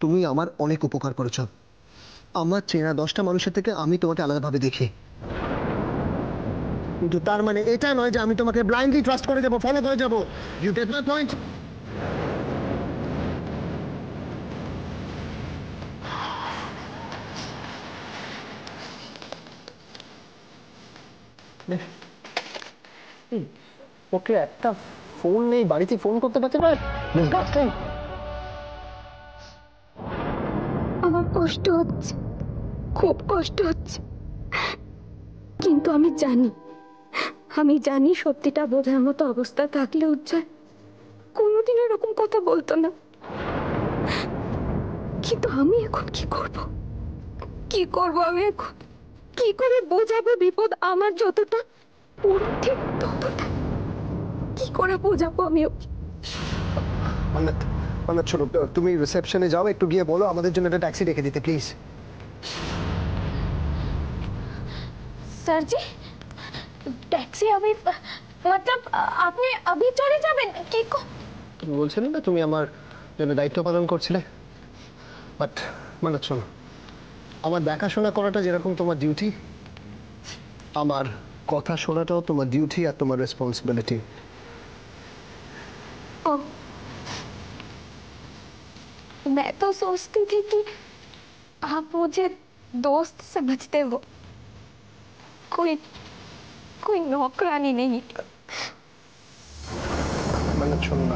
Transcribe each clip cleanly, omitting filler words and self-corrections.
তুমি আমার অনেক উপকার করেছো। আমার চেনা 10টা মানুষের থেকে আমি তোমাকে আলাদাভাবে দেখি, কিন্তু তার মানে এটা নয় যে আমি তোমাকে ব্লাইন্ডলি ট্রাস্ট করে যাবো, ফলো করে যাবো। You get my point? Okay একটা ফোন নেই, বাড়িতে ফোন করতে পারছে না। আমার কষ্ট হচ্ছে, খুব কষ্ট হচ্ছে, কিন্তু আমি জানি সত্যিটা বোঝার মতো অবস্থা থাকলে উজ্জ্বল কোনোদিন এরকম কথা বলতো না। কিন্তু আমি এখন কি করব আমি এখন কি করে বোঝাবো বিপদ আমার যতটা পুরো ঠিক ততটা কি করে বোঝাবো আমি ওকে? মান্নাত, মান্নাত শোনো, তুমি রিসেপশনে যাও, একটু গিয়ে বলো আমাদের জন্য একটা ট্যাক্সি রেখে দিতে প্লিজ। सर जी टैक्सी अभी मतलब আপনি अभी চলে যাবেন কি? তুমি বলছিলে না তুমি আমার জন্য দায়িত্ব পালন করছিলে, বাট মান্নাত শোনো, আমার দেখাশোনা করাটা যেরকম তোমার ডিউটি, আমার কথা শোনাটাও তোমার ডিউটি আর তোমার রেসপন্সিবিলিটি। मैं तो सोचती थी कि आप मुझे दोस्त समझते हो, कोई कोई नौकरानी नहीं। মান্নাত শোনো না,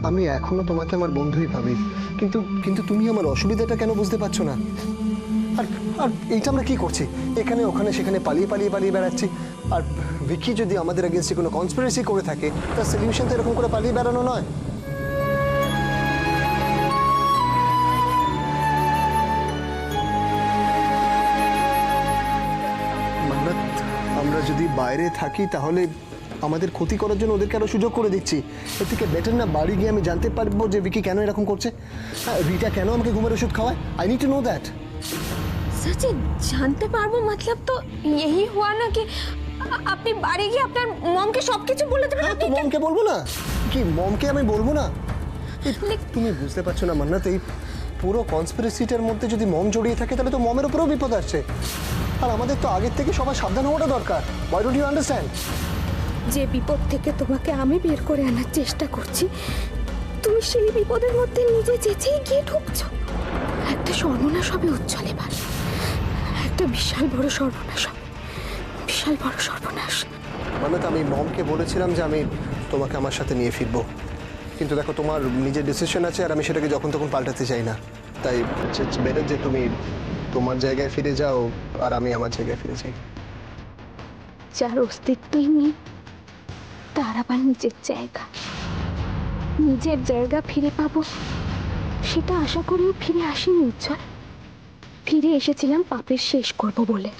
আমি এখনো তোমাকে আমার বন্ধুই ভাবি, কিন্তু কিন্তু তুমি আমার অসুবিধাটা কেন বুঝতে পারছো না? আর আর এইটা আমরা কি করছি, এখানে ওখানে সেখানে পালিয়ে পালিয়ে পালিয়ে বেড়াচ্ছি। আর ভিকি যদি আমাদের এগেন্স্টে কোনো কনস্পিরেসি করে থাকে, তার সলিউশন তো এরকম করে পালিয়ে বেড়ানো নয়। মান্নাত, আমরা যদি বাইরে থাকি তাহলে আমাদের ক্ষতি করার জন্য ওদেরকে আরো সুযোগ করে দিচ্ছি। এর থেকে বেটার না বাড়ি গিয়ে আমি জানতে পারবো যে ভিকি কেন এরকম করছে, রিটা কেন আমাকে ঘুমের ওষুধ খাওয়ায়। I need to know that. सच्ची जानते পারবো मतलब तो यही हुआ ना कि আপনি বাড়ি গিয়ে আপনার মমকে সবকিছু বলে দেবেন। তো মমকে বলবো না কি? মমকে আমি বলবো না? তুমি বুঝতে পারছো না মান্নাত, এই পুরো কনস্পিরেসিটার মধ্যে যদি মম জড়িয়ে থাকে তাহলে তো মমের উপরেও বিপদ আসছে। আর আমাদের তো আগের থেকে সবাই সাবধান হওয়াটা দরকার। Why don't you understand? যে বিপদ থেকে তোমাকে আমি বের করে আনার চেষ্টা করছি, তুমি সেই বিপদের মধ্যে নিজে চেঁচিয়ে গিয়ে ঢুকছো। একটা সর্বনাশ হবে উজ্জ্বল এবার, একটা বিশাল বড় সর্বনাশ হবে, বিশাল বড় সর্বনাশ। মান্নাত, আমি মমকে বলেছিলাম যে আমি তোমাকে আমার সাথে নিয়ে ফিরবো, কিন্তু দেখো তোমার নিজের ডিসিশন আছে আর আমি সেটাকে যখন তখন পাল্টাতে চাই না। তাই ইটস বেটার যে তুমি তোমার জায়গায় ফিরে যাও আর আমি আমার জায়গায় ফিরে যাই। যার অস্তিত্বই নেই তার আবার নিজের জায়গা ফিরে পাবো সেটা আশা করেও ফিরে আসিনি উজ্জ্বল। ফিরে এসেছিলাম পাপের শেষ করব বলে,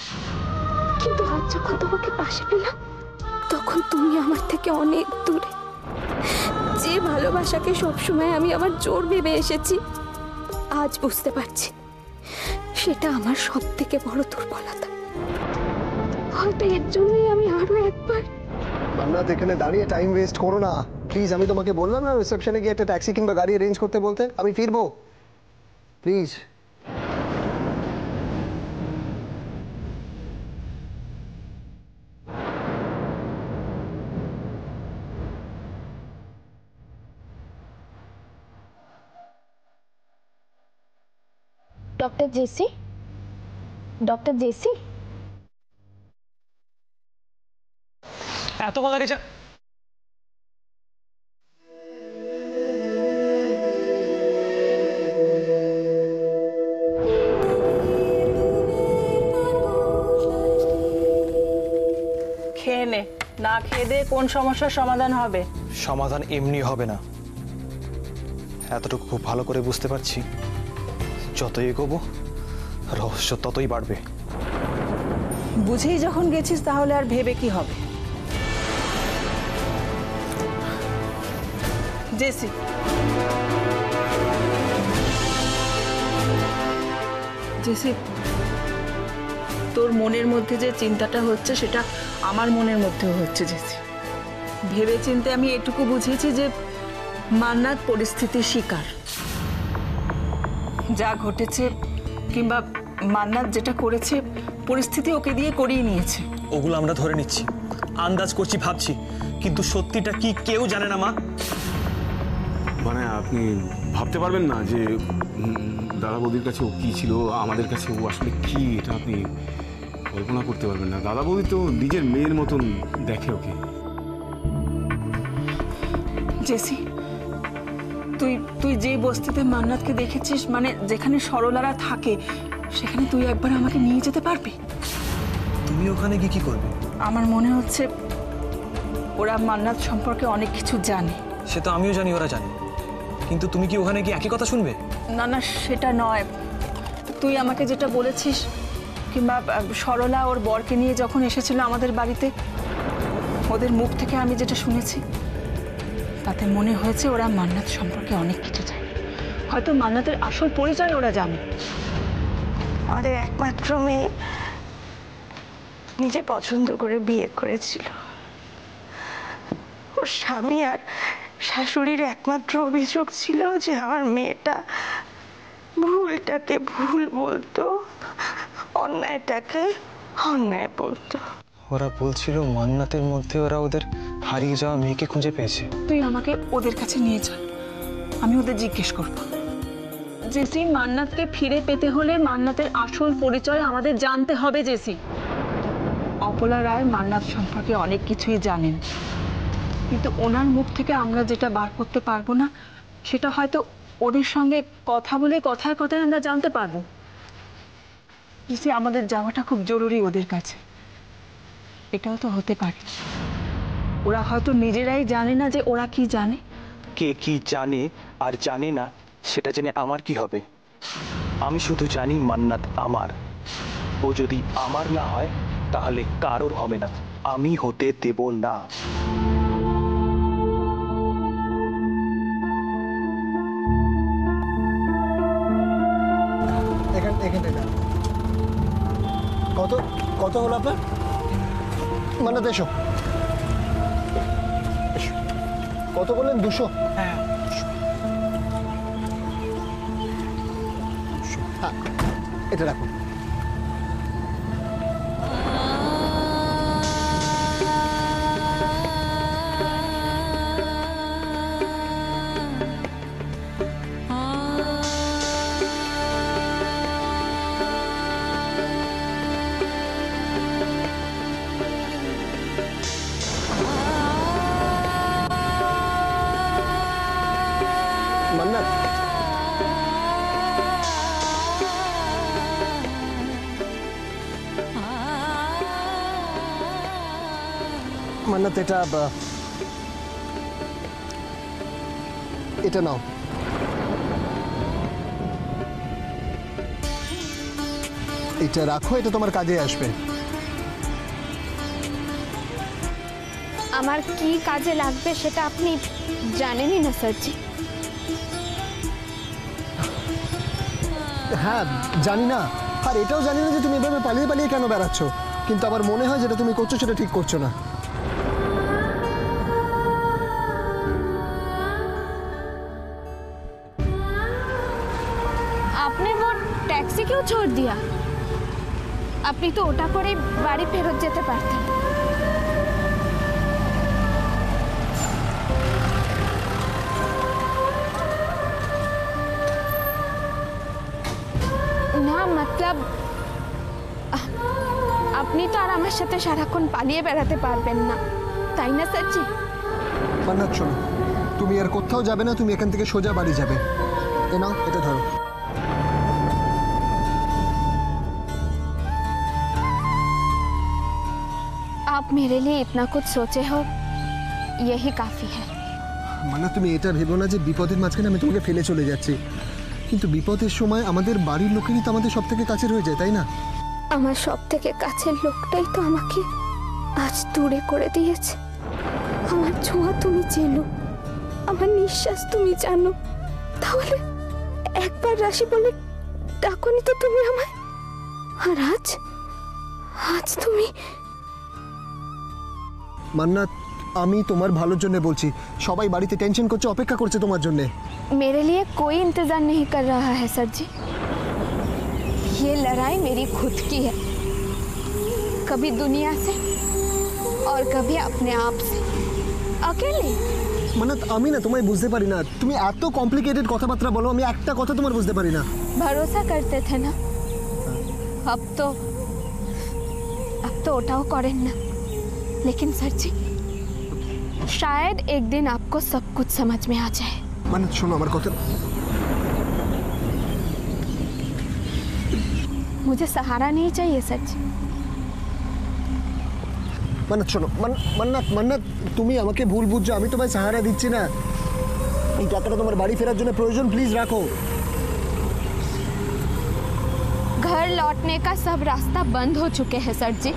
কিন্তু আজ যখন তোমাকে পাশে পেলাম তখন তুমি আমার থেকে অনেক দূরে। যে ভালোবাসাকে সবসময় আমি আমার জোর ভেবে এসেছি, আজ বুঝতে পারছি সেটা আমার সব থেকে বড় দুর্বলতা। হয়তো এর জন্যই আমি আরো একবার। মান্নাত, এখানে দাঁড়িয়ে টাইম ওয়েস্ট করো না প্লিজ। আমি তোমাকে বললাম না রিসেপশনে গিয়ে একটা ট্যাক্সি কিংবা গাড়ি অ্যারেঞ্জ করতে বলতে। আমি ফিরবো প্লিজ। डॉक्टर जेसी, डॉक्टर जेसी, এত কথা কিছু খেয়ে নে, না খেয়ে দে কোন সমস্যার সমাধান হবে? সমাধান এমনি হবে না, এতটুকু খুব ভালো করে বুঝতে পারছি। যতই এগোবো রহস্য ততই বাড়বে। বুঝেই যখন গেছিস তাহলে আর ভেবে কি হবে? জেসি, জেসি, তোর মনের মধ্যে যে চিন্তাটা হচ্ছে সেটা আমার মনের মধ্যেও হচ্ছে জেসি। ভেবে চিন্তে আমি এটুকু বুঝেছি যে মান্নাত পরিস্থিতির শিকার। যা ঘটেছে কিংবা মান্নাত যেটা করেছে পরিস্থিতি ওকে দিয়ে করিয়ে নিয়েছে। ওগুলো আমরা ধরে নিচ্ছি, আন্দাজ করছি, ভাবছি, কিন্তু সত্যিটা কি কেউ জানে না মা। মানে আপনি ভাবতে পারবেন না যে দাদা বৌদির কাছে ও কী ছিল, আমাদের কাছে ও আসলে কি, এটা আপনি কল্পনা করতে পারবেন না। দাদা বৌদি তো নিজের মেয়ের মতন দেখে ওকে। জেসি, তুই যে বস্তিতে মান্নাতকে দেখেছিস, মানে যেখানে সরলারা থাকে, সেখানে তুই একবার আমাকে নিয়ে যেতে পারবি? তুমি ওখানে গিয়ে কি করবে? আমার মনে হচ্ছে ওরা মান্নাত সম্পর্কে অনেক কিছু জানে। সে তো আমিও জানি, ওরা জানে, কিন্তু তুমি কি ওখানে গিয়ে একই কথা শুনবে? না না, সেটা নয়। তুই আমাকে যেটা বলেছিস, কিংবা সরলা ওর বরকে নিয়ে যখন এসেছিল আমাদের বাড়িতে, ওদের মুখ থেকে আমি যেটা শুনেছি, তাতে মনে হয়েছে ওরা মান্নাত সম্পর্কে অনেক কিছু জানে। হয়তো মান্নাতের আসল পরিচয় ওরা জানে। আমাদের একমাত্র মেয়ে নিজে পছন্দ করে বিয়ে করেছিল। ওর স্বামী আর শাশুড়ির একমাত্র অভিযোগ ছিল যে আমার মেয়েটা ভুলটাকে ভুল বলতো, অন্যায়টাকে অন্যায় বলতো। ওরা বলছিল মান্নাতের মধ্যে ওরা ওদের হারিয়ে যাওয়া মেয়েকে খুঁজে পেয়েছে। তুই আমাকে ওদের কাছে নিয়ে চল, আমি ওদের জিজ্ঞেস করব। জেসি, মান্নাতকে ফিরে পেতে হলে মান্নাতের আসল পরিচয় আমাদের জানতে হবে। জেসি, অপলা রায় মান্নাত সম্পর্কে অনেক কিছুই জানেন, কিন্তু ওনার মুখ থেকে আমরা যেটা বার করতে পারবো না, সেটা হয়তো ওদের সঙ্গে কথা বলে কথায় কথায় আমরা জানতে পারবো। জেসি, আমাদের যাওয়াটা খুব জরুরি ওদের কাছে। এটাও তো হতে পারে ওরা হয়তো নিজেরাই জানে না যে ওরা কি জানে। কে কি জানে আর জানে না সেটা জেনে আমার কি হবে? আমি শুধু জানি মান্নাত আমার। ও যদি আমার না হয় তাহলে কারোর হবে না, আমি হতে দেব না। এখানে না। কত কত হলো আপনার? মান্নাত এসো। কত বললেন? 200? হ্যাঁ, এটা রাখুন। মান্নাত, মান্নাত এটা নাও। এটা রাখো, এটা তোমার কাজে আসবে। আমার কি কাজে লাগবে সেটা আপনি জানেনই না স্যারজি। হ্যাঁ জানি না, আর এটাও জানি না যে তুমি এভাবে পালিয়ে পালিয়ে কেন বেড়াচ্ছ, কিন্তু আমার মনে হয় যেটা তুমি করছো সেটা ঠিক করছো না। आपने वो टैक्सी क्यों छोड़ दिया? আপনি তো ওটা করে বাড়ি ফেরত যেতে পারতেন। না मतलब আপনি তো আর আমার সাথে সারাক্ষণ পালিয়ে বেড়াতে পারবেন না, তাই না স্যারজি? মান্নাত শোনো, তুমি আর কোথাও যাবে না, তুমি এখান থেকে সোজা বাড়ি যাবে। এ নাও, এটা ধরো। आप मेरे लिए इतना कुछ सोचे हो, यही काफी है। মান্নাত, তুমি এটা ভেবো না যে বিপদের মাঝখানে আমি তোমাকে ফেলে চলে যাচ্ছি, কিন্তু বিপদের সময় আমাদের বাড়ির লোকেরই তো আমাদের সব থেকে কাছের হয়ে যায়, তাই না? আমার সব থেকে কাছের লোকটাই তো আমাকে আজ দূরে করে দিয়েছে। আমার ছোঁয়া তুমি চেনো, আমার নিঃশ্বাস তুমি জানো, তাহলে একবার রাশি বলে ডাকনি তো তুমি আমায়। আর আজ আজ তুমি। মান্নাত, আমি তোমার ভালোর জন্য বলছি, সবাই বাড়িতে টেনশন করছে, অপেক্ষা করছে তোমার জন্য। मेरे लिए कोई इंतजार नहीं कर रहा है सर जी। ये लड़ाई मेरी खुद की है, कभी दुनिया से और कभी अपने आप से, अकेले। মান্নাত আমি না তোমায় বুঝতে পারি না, তুমি এত কমপ্লিকেটেড কথাবার্তা বলো, আমি একটা কথা তোমার বুঝতে পারি না। भरोसा करते थे ना, अब तो उठाओ करें ना। लेकिन सर जी, शायद एक दिन आपको सब कुछ समझ में आ जाए। মান্নাত শোনো আমার কথা। मुझे सहारा नहीं चाहिए सर जी। মান্নাত শোনো, মান্নাত তুমি আমাকে ভুল বুঝছো, আমি তোমায় সাহারা দিচ্ছি না। এই টাকাটা তোমার বাড়ি ফেরার জন্য প্রয়োজন, প্লিজ রাখো। घर लौटने का सब रास्ता बंद हो चुके हैं सर जी।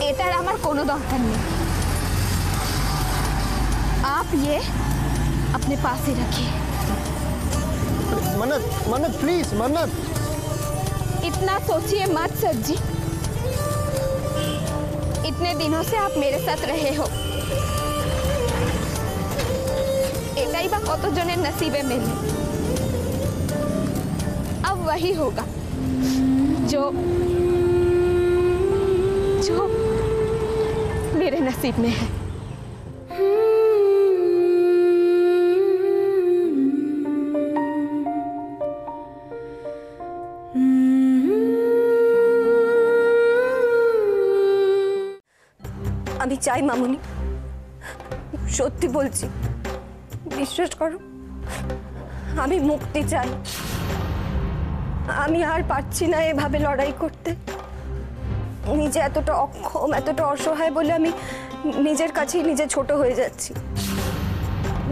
एटार आमार कोनो दरकार नहीं, आप ये अपने पास ही रखिए। মান্নাত প্লিজ, মান্নাত। इतना सोचिए मत सर जी, इतने दिनों से आप मेरे साथ रहे हो, एटाई बा कत जনের नसीबे मिले। अब वही होगा जो मेरे नसीब में है। আমি চাই মামুনি, সত্যি বলছি, বিশ্বাস করো, আমি মুক্তি চাই। আমি আর পারছি না এভাবে লড়াই করতে। নিজে এতটা অক্ষম, এতটা অসহায় বলে আমি নিজের কাছেই নিজে ছোট হয়ে যাচ্ছি।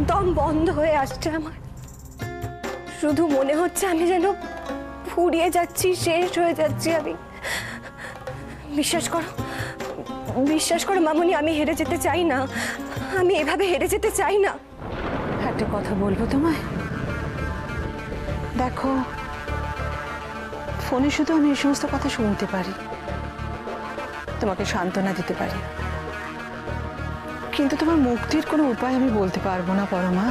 দম বন্ধ হয়ে আসছে আমার। শুধু মনে হচ্ছে আমি যেন ফুরিয়ে যাচ্ছি, শেষ হয়ে যাচ্ছি আমি। বিশ্বাস করো মামুনি, আমি হেরে যেতে চাই না, আমি এভাবে হেরে যেতে চাই না। একটা কথা বলবো তোমায়, দেখো ফোনে শুধু আমি এই সমস্ত কথা শুনতে পারি, তোমাকে সান্ত্বনা দিতে পারি, কিন্তু তোমার মুক্তির কোনো উপায় আমি বলতে পারবো না পরমা।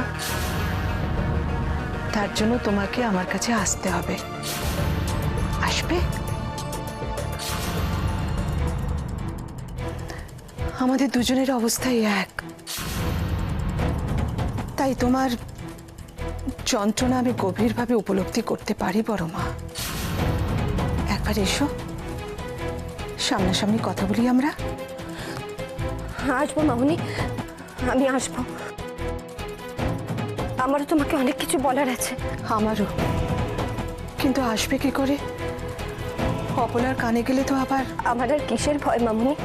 তার জন্য তোমাকে আমার কাছে আসতে হবে। আসবে? আমাদের দুজনের অবস্থাই এক, তাই তোমার যন্ত্রণা আমি গভীরভাবে উপলব্ধি করতে পারি পরমা। একবার এসো, সামনাসামনি কথা বলি আমরা। আসবো মামুনি, আমি আসবো। আমারও তোমাকে অনেক কিছু বলার আছে। আমারও, কিন্তু আসবে কি করে? অপলার কানে গেলে তো আবার। আমার আর কিসের ভয় মামুনি?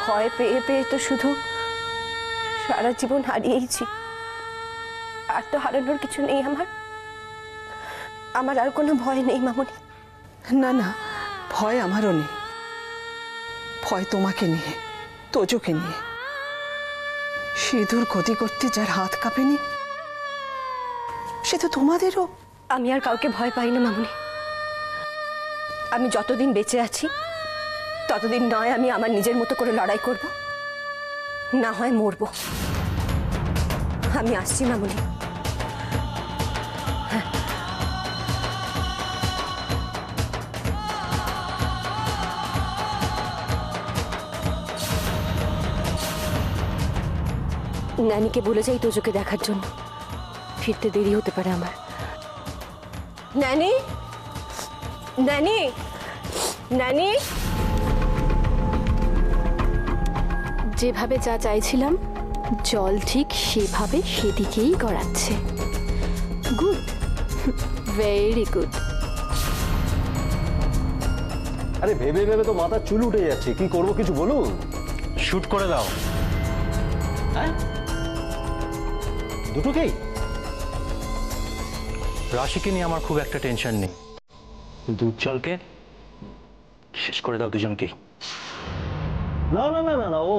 ভয় পেয়ে পেয়ে তো শুধু সারা জীবন হারিয়েইছি, আর তো হারানোর কিছু নেই আমার আর কোনো ভয় নেই মামুনি। না না, ভয় আমারও নেই, ভয় তোমাকে নিয়ে, তোজোকে নিয়ে। সিঁদুর ক্ষতি করতে যার হাত কাঁপেনি, সে তো তোমাদেরও। আমি আর কাউকে ভয় পাই না মামুনি। আমি যতদিন বেঁচে আছি ততদিন নয় আমি আমার নিজের মতো করে লড়াই করব, না হয় মরবো। আমি আসছি মামুনি। নানিকে বলে যাই তোজোকে দেখার জন্য, ফিরতে দেরি হতে পারে আমার। নানি, নানি, নানি। যেভাবে যা চাইছিলাম জল ঠিক সেভাবে সেদিকেই গড়াচ্ছে। Good, very good. আরে ভেবে ভেবে তো মাথার চুল উঠে যাচ্ছে, কি করব কিছু বলুন। শুট করে দাও। হ্যাঁ, দুটোকেই? রাশিকে নিয়ে আমার খুব একটা টেনশন নেই, কিন্তু উজ্জ্বলকে শেষ করে দাও দুজনকেই। না না না না না, ও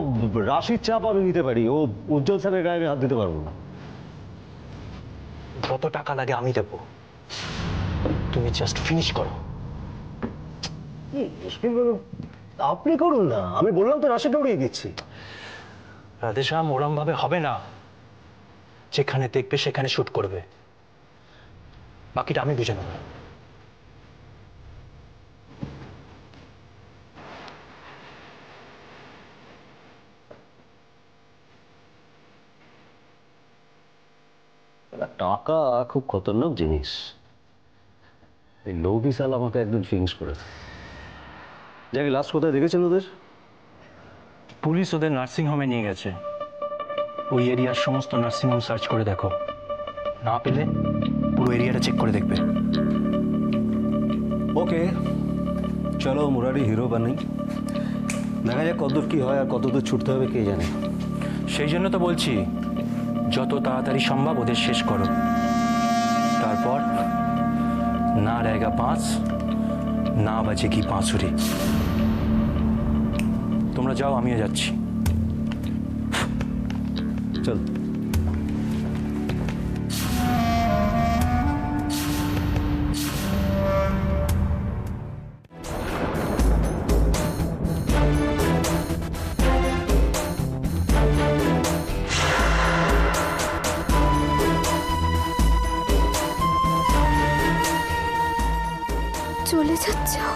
রাশির চাপ আমি নিতে পারি, ও উজ্জ্বল স্যারের গায়ে আমি হাত দিতে পারবো না। কত টাকা লাগে আমি দেবো, তুমি জাস্ট ফিনিশ করো। আপনি করুন না, আমি বললাম তো রাশিটা উড়িয়ে দিচ্ছি। রাধেশ্যাম, ওরম ভাবে হবে না। যেখানে দেখবে সেখানে শুট করবে, বাকিটা আমি বুঝে নেব। টাকা খুব খতরনাক জিনিস। এই লোভী সাল আমাকে একদিন ফিনিশ করেছে। যাকে লাস্ট কোথায় দেখেছেন ওদের? পুলিশ ওদের নার্সিং হোমে নিয়ে গেছে। ওই এরিয়ার সমস্ত নার্সিং হোম সার্চ করে দেখো, না পেলে পুরো এরিয়াটা চেক করে দেখবে। ওকে, চলো মুরারি হিরো বানাই। দেখা যাক কতদূর কি হয় আর কতদূর ছুটতে হবে কে জানে। সেই জন্য তো বলছি, যত তাড়াতাড়ি সম্ভব ওদের শেষ করো। তারপর না रहेगा पांच, না বাজেগি বাঁশুরি। তোমরা যাও, আমিও যাচ্ছি। চল। চলে যাচ্ছে ও।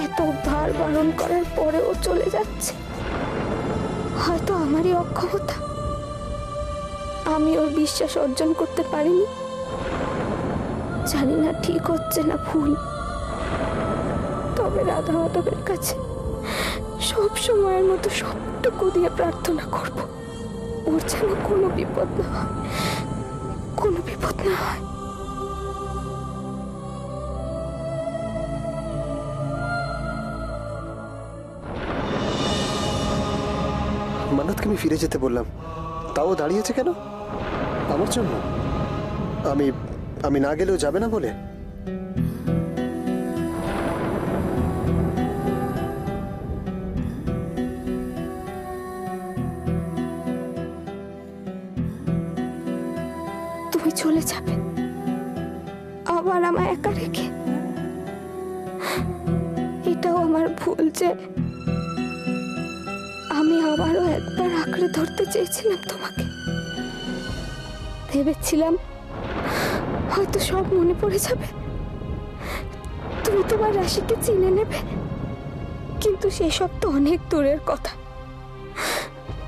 এত বার বারণ করার পরেও চলে যাচ্ছে। হয়তো আমারই অক্ষমতা, আমি ওর বিশ্বাস অর্জন করতে পারিনি। জানি না ঠিক হচ্ছে না ভুল, তবে রাধা মাধবের কাছে সব সময়ের মতো সবটুকু দিয়ে প্রার্থনা করব, ওর যেন কোনো বিপদ না হয়, কোনো বিপদ না হয়। মান্নাতকে আমি ফিরে যেতে বললাম, তাও দাঁড়িয়েছে কেন? আমার জন্য? আমি আমি না গেলেও যাবে না বলে? তুমি চলে যাবে আবার আমায় একা রেখে? এটাও আমার ভুল যে আমি আবারও একবার আঁকড়ে ধরতে চেয়েছিলাম তোমাকে। ভেবেছিলাম হয়তো সব মনে পড়ে যাবে, তুমি তোমার রাশিকে চিনে নেবে, কিন্তু সেসব তো অনেক দূরের কথা।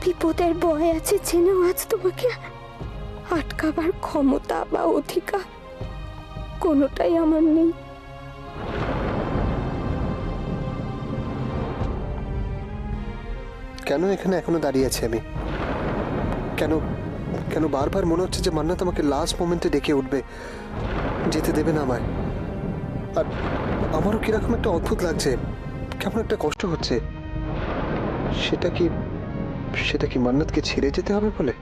বিপদের ভয় আছে জেনেও আজ তোমাকে আটকাবার ক্ষমতা বা অধিকার কোনোটাই আমার নেই। কেন এখানে এখনো দাঁড়িয়ে আছি আমি? কেন কেন বারবার মনে হচ্ছে যে মান্নাত আমাকে লাস্ট মোমেন্টে ডেকে উঠবে, যেতে দেবে না আমায়। আর আমারও কিরকম একটা অদ্ভুত লাগছে, কেমন একটা কষ্ট হচ্ছে। সেটা কি মান্নাতকে ছেড়ে যেতে হবে বলে?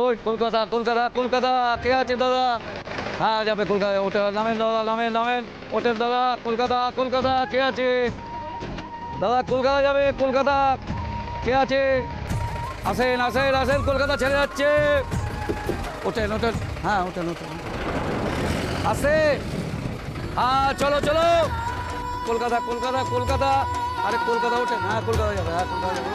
ওই কলকাতা কলকাতা কলকাতা, কে আছে দাদা? হ্যাঁ যাবে কলকাতায়, ওঠে নামেন দাদা, নামেন নামেন, ওঠেন দাদা। কলকাতা কলকাতা, কে আছে দাদা? কলকাতা যাবে, কলকাতা কে আছে? আসেন আসেন আসেন, কলকাতা ছেড়ে যাচ্ছে। ওঠেন ওঠেন, হ্যাঁ ওঠেন ওঠেন, আসে। হ্যাঁ চলো চলো, কলকাতা কলকাতা কলকাতা, আরে কলকাতা ওঠেন, হ্যাঁ কলকাতা যাবে, হ্যাঁ কলকাতা যাবে।